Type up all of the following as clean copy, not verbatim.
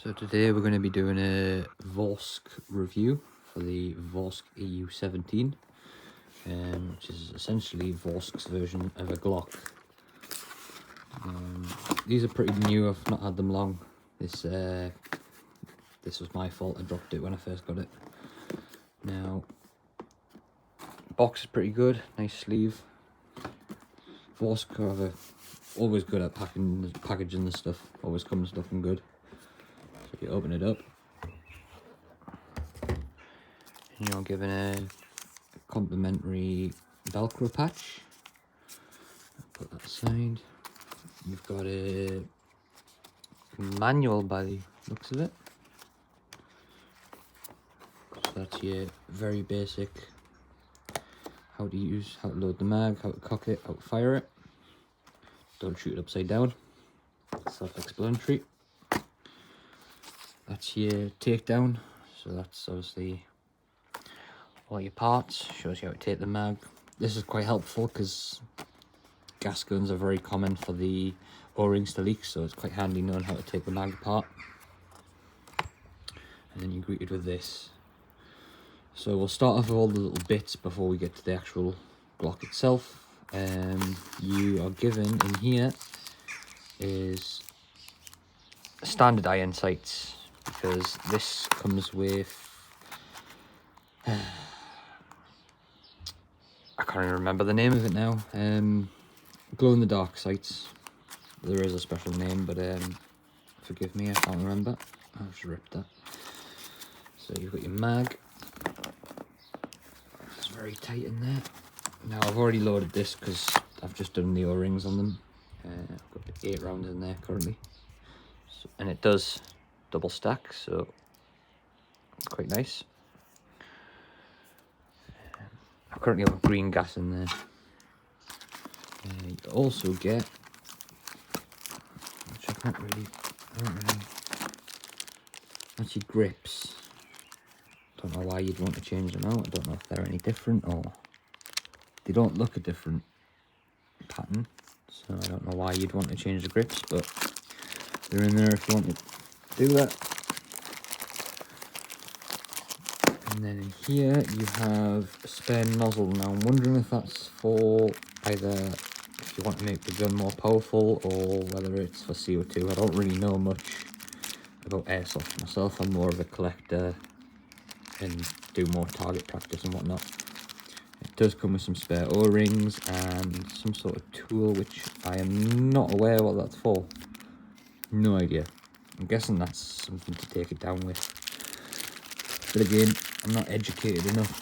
So today we're going to be doing a VORSK review for the VORSK EU17, which is essentially VORSK's version of a Glock. These are pretty new, I've not had them long. This was my fault, I dropped it when I first got it. Now, box is pretty good, nice sleeve. VORSK are always good at packaging the stuff, always comes looking good. So you open it up, and you're given a complimentary Velcro patch. Put that aside. You've got a manual by the looks of it. So that's your very basic how to load the mag, how to cock it, how to fire it. Don't shoot it upside down. Self-explanatory. That's your takedown. So that's obviously all your parts. Shows you how to take the mag. This is quite helpful because gas guns are very common for the O-rings to leak, so it's quite handy knowing how to take the mag apart. And then you're greeted with this. So we'll start off with all the little bits before we get to the actual Glock itself. You are given in here is standard iron sights, because this comes with I can't even remember the name of it now. Glow in the dark sights. There is a special name, but forgive me, I can't remember. I've just ripped that. So you've got your mag. It's very tight in there. Now I've already loaded this because I've just done the O-rings on them. I've got 8 rounds in there currently. So, and it does double stack, so it's quite nice. I currently have green gas in there. You also get, which I don't really, that's your grips. Don't know why you'd want to change them out. I don't know if they're any different, or they don't look a different pattern, so I don't know why you'd want to change the grips, but they're in there if you want to do that. And then in here you have a spare nozzle. Now I'm wondering if that's for either if you want to make the gun more powerful, or whether it's for CO2. I don't really know much about airsoft myself. I'm more of a collector and do more target practice and whatnot. It does come with some spare O-rings and some sort of tool, which I am not aware what that's for. No idea. I'm guessing that's something to take it down with. But again, I'm not educated enough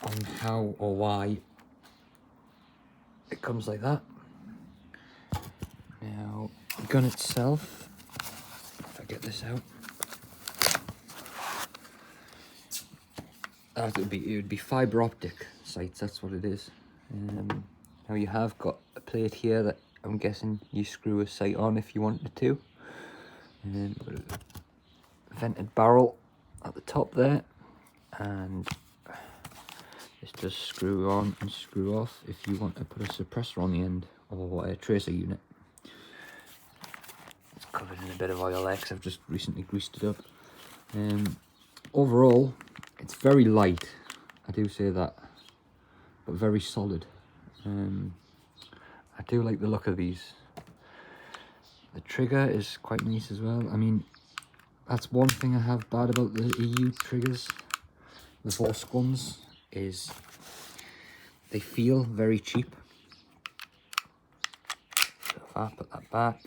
on how or why it comes like that. Now, the gun itself, if I get this out, it would be fibre optic sights, that's what it is. Now you have got a plate here that I'm guessing you screw a sight on if you wanted to. Got a vented barrel at the top there, and this does screw on and screw off if you want to put a suppressor on the end, or a tracer unit. It's covered in a bit of oil there because I've just recently greased it up. Overall, it's very light, I do say that, but very solid. I do like the look of these. The trigger is quite nice as well. I mean, that's one thing I have bad about the EU triggers, the VORSK ones, is they feel very cheap. So if I put that back,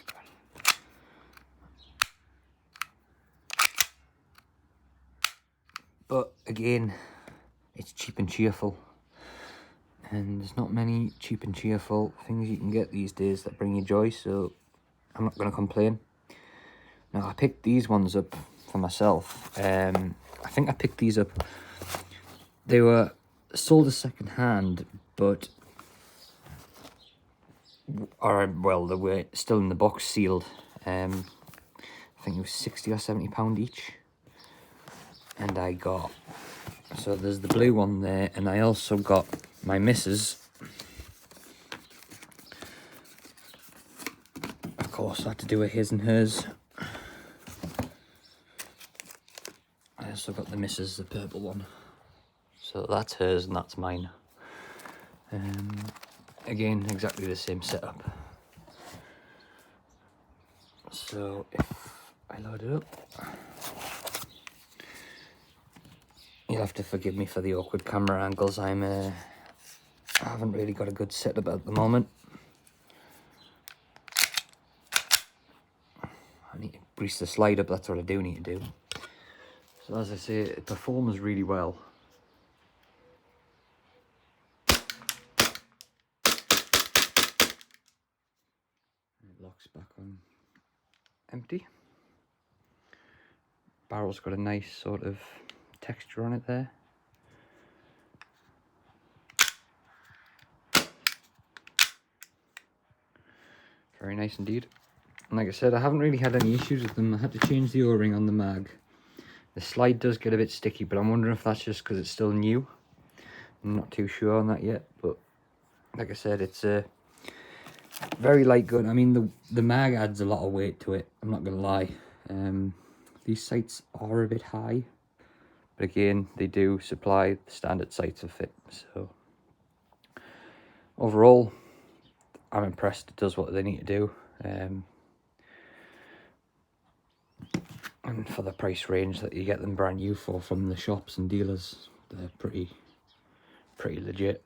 but again, it's cheap and cheerful, and there's not many cheap and cheerful things you can get these days that bring you joy, so I'm not going to complain. Now, I picked these ones up for myself. I think I picked these up. They were sold as second hand, but well, they were still in the box sealed. I think it was £60 or £70 each. And I got, so there's the blue one there, and I also got my missus. Of course, I had to do a his and hers. also got the missus, the purple one. So that's hers and that's mine. Again, exactly the same setup. So if I load it up, you'll have to forgive me for the awkward camera angles. I haven't really got a good setup at the moment. I need to grease the slide up, that's what I do need to do. So as I say, it performs really well. It locks back on empty. Barrel's got a nice sort of texture on it there. Very nice indeed. And like I said, I haven't really had any issues with them. I had to change the O-ring on the mag. The slide does get a bit sticky, but I'm wondering if that's just because it's still new. I'm not too sure on that yet, but like I said, it's a very light gun. I mean, the mag adds a lot of weight to it, I'm not going to lie. These sights are a bit high, but again, they do supply the standard sights of fit. So overall, I'm impressed. It does what they need to do. And for the price range that you get them brand new for from the shops and dealers, they're pretty legit.